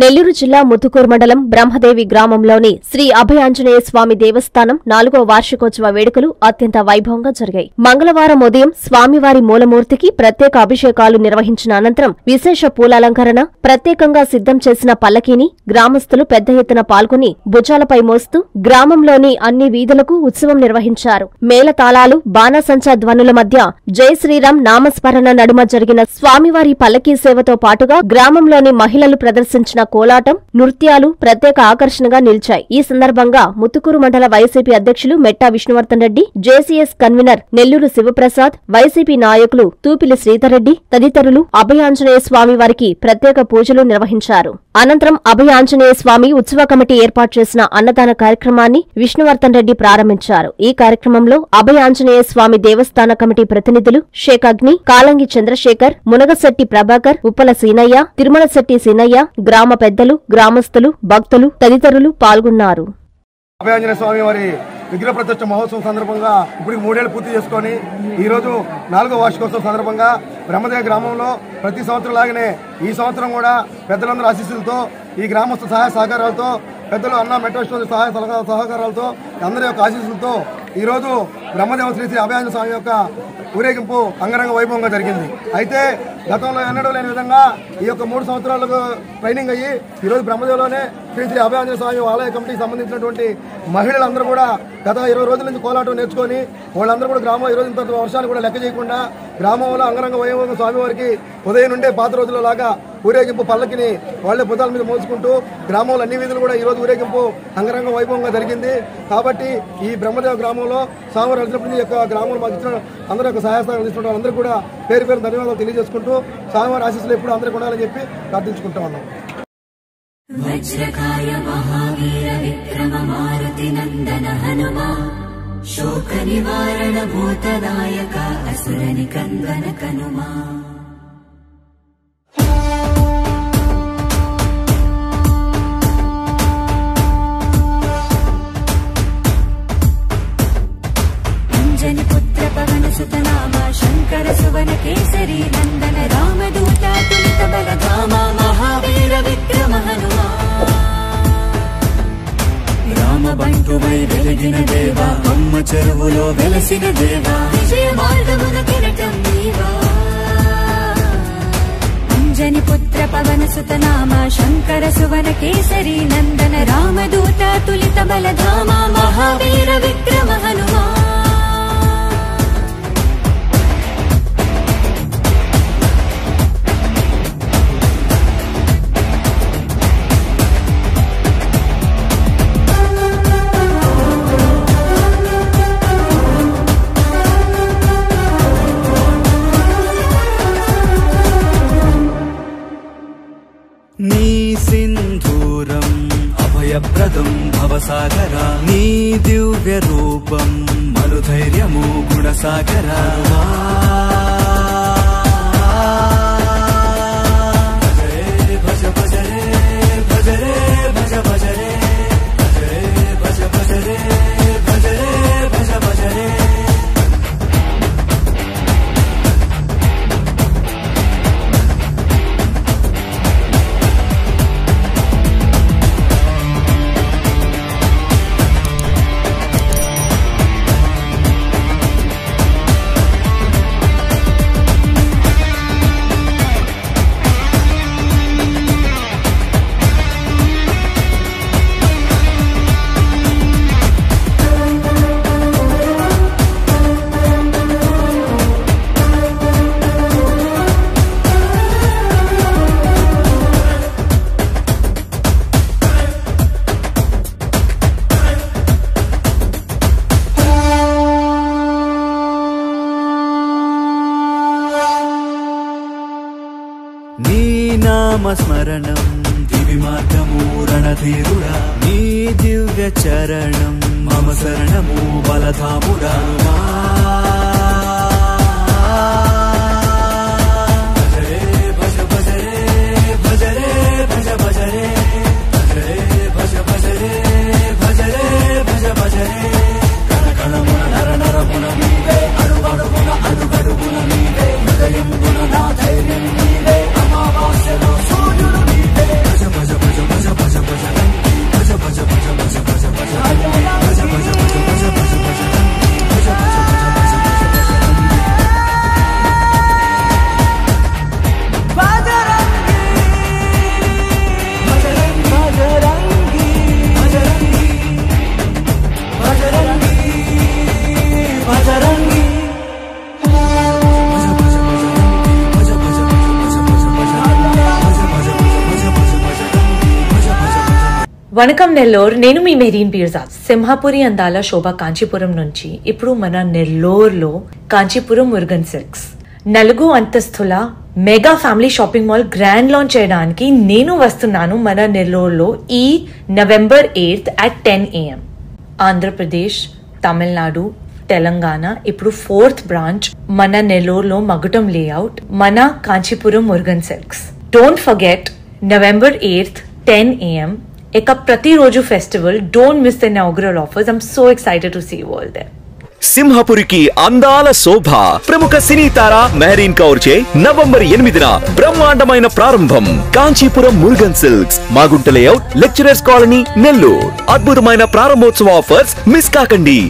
నెల్లూరు జిల్లా ముత్తుకూరు మండలం బ్రహ్మదేవి గ్రామంలోని శ్రీ అభయాంజనేయ స్వామి దేవస్థానం 4వ వార్షికోత్సవ వేడుకలు అత్యంత వైభవంగా జరిగాయి. మంగళవారం ఉదయం స్వామివారి మూలమూర్తికి ప్రత్యేక అభిషేకాలు నిర్వహించిన అనంతరం విశేష పూలాలంకరణ, ప్రత్యేకంగా సిద్ధం చేసిన పల్లకీని గ్రామస్తులు పెద్ద ఎత్తున పాల్గొని భుజాలపై మోస్తూ గ్రామంలోని అన్ని వీధులకు ఉత్సవం నిర్వహించారు. మేళతాళాలు, బాణసంచా ధ్వనుల మధ్య జై శ్రీరామ్ నామస్మరణ నడుమ జరిగిన స్వామివారి పల్లకీ సేవతో పాటుగా గ్రామంలోని మహిళలు ప్రదర్శించిన కోలాటం, నృత్యాలు ప్రత్యేక ఆకర్షణగా నిలిచాయి. ఈ సందర్భంగా ముత్తుకూరు మండల వైసీపీ అధ్యక్షులు మెట్టా విష్ణువర్ధన్ రెడ్డి, జేసీఎస్ కన్వీనర్ నెల్లూరు శివప్రసాద్, వైసీపీ నాయకులు తూపిలి శ్రీధర్రెడ్డి తదితరులు అభయాంజనేయ స్వామి వారికి ప్రత్యేక పూజలు నిర్వహించారు. అనంతరం అభయాంజనేయ స్వామి ఉత్సవ కమిటీ ఏర్పాటు చేసిన అన్నదాన కార్యక్రమాన్ని విష్ణువర్ధన్ రెడ్డి ప్రారంభించారు. ఈ కార్యక్రమంలో అభయాంజనేయ స్వామి దేవస్థాన కమిటీ ప్రతినిధులు షేక్ అగ్ని, కాలంగి చంద్రశేఖర్, మునగశెట్టి ప్రభాకర్, ఉప్పల సీనయ్య, తిరుమలశెట్టి సీనయ్య, గ్రామ పెద్దలు, గ్రామస్తులు, భక్తులు తదితరులు పాల్గొన్నారు. అభయాంజనేయ స్వామి వారి విగ్రహ ప్రతిష్ఠ మహోత్సవం సందర్భంగా ఇప్పుడు 3 ఏళ్లు పూర్తి చేసుకుని ఈరోజు 4వ వార్షికోత్సవం సందర్భంగా బ్రహ్మదేవి గ్రామంలో ప్రతి సంవత్సరం లాగానే ఈ సంవత్సరం కూడా పెద్దలందరూ ఆశీస్సులతో, ఈ గ్రామస్తు సహాయ సహకారాలతో, పెద్దలు అన్న మెట్రోశ్వరి సహాయ సహకారాలతో, అందరి యొక్క ఆశీస్సులతో ఈరోజు బ్రహ్మదేవ శ్రీ అభయాంజనేయ స్వామి యొక్క ఊరేగింపు అంగరంగ వైభవంగా జరిగింది. అయితే గతంలో ఎన్నడూ లేని విధంగా ఈ యొక్క 3 సంవత్సరాలకు ట్రైనింగ్ అయ్యి ఈరోజు బ్రహ్మదేవిలోనే శ్రీ అభయాంజనేయ స్వామి ఆలయ కమిటీకి సంబంధించినటువంటి మహిళలందరూ కూడా గత 20 రోజుల నుంచి కోలాటం నేర్చుకొని వాళ్ళందరూ కూడా గ్రామం ఈరోజు ఇంత వర్షాలు కూడా లెక్క చేయకుండా గ్రామంలో అంగరంగ వైభవంగా స్వామివారికి ఉదయం నుండే పాత రోజుల్లో లాగా ఊరేగింపు పల్లకిని వాళ్లే భుజాల మీద మోసుకుంటూ గ్రామంలో అన్ని వీధులు కూడా ఈరోజు ఊరేగింపు అంగరంగ వైభవంగా జరిగింది. కాబట్టి ఈ బ్రహ్మదేవ గ్రామంలో స్వామివారి వచ్చినప్పుడు యొక్క గ్రామంలో మాకు ఇచ్చిన అందరూ యొక్క సహాయ సహకారాలు తీసుకుంటారు. అందరూ కూడా పేరు పేరు ధన్యవాదాలు తెలియజేసుకుంటూ స్వామివారి ఆశీస్సులు ఎప్పుడు అందరూ ఉండాలని చెప్పి ప్రార్థించుకుంటా ఉన్నాం. వజ్రకాయ మహావీర విక్రమ మారుతి నందన హనుమా శోక నివారణ భూతదాయక అసుర నికందన కనుమా. అంజని పుత్ర పవన సుతనామ శంకర సువన కేసరి నందన రామదూత తులిత బలధామ మహావీర విక్రమ హనుమా. రామబంటువై వెలిగిన దేవా, అమ్మ చెరువులో వెలసిన దేవా, విజయ మార్గమున కిరటం నీవా. అంజని పుత్ర పవన సుతనామ శంకర సువన కేసరి నందన రామదూత తులిత బలధామ మహావీర విక్రమ హనుమా. నీ సింధూరం అభయప్రదం భవసాగరా, నీ దివ్య రూపం మనుధైర్యము గుణసాగరా. భజ భజరే భజరే భజ భజరే భజ భజరే భజరే భజ భజరే. నీ నామస్మరణం దివి మార్గము రణధీరుడా, నీ దివ్య చరణం మమ శరణము బలధాముడా. భజ భజరే భజరే భజ భజరే భజ భజరే భజరే భజ భజరే. కణ కణమున నర నరమున నీవే, అడుగడుగున అడుగడుగున నీవే, హృదయం గుణ నా ధైర్యం నీవే, అమావాస్యలో సూర్యుడు నీవే. భజ భజ భజ వనకం నెల్లూరు, నేను మీ మెరీన్ పీర్జాద్. సింహాపురి అందాల శోభ కాంచీపురం నుంచి ఇప్పుడు మన నెల్లూరులో కాంచీపురం మురుగన్ సిల్క్స్ 4 అంతస్తుల mega family shopping mall grand launch చేయడానికి నేను వస్తున్నాను మన నెల్లూరులో ఈ November 8th at 10 AM. Andhra Pradesh, Tamil Nadu, Telangana ఇప్పుడు 4th బ్రాంచ్ మన నెల్లూరులో మగుటం లేఅవుట్ మన Kanchipuram Murugan silks. Don't forget November 8th 10 AM. ఇక ప్రతిరోజు festival. Don't miss the inaugural offers. I'm so excited to see you all there. సింహపురికి అందాల శోభ ప్రముఖ సినీ తార మెహరీన్ కౌర్ చే November 8న బ్రహ్మాండమైన ప్రారంభం. Kanchipuram Murugan silks, Magunta layout, lecturers colony, Nellore. అద్భుతమైన ప్రారంభోత్సవ ఆఫర్స్ మిస్ కాకండి.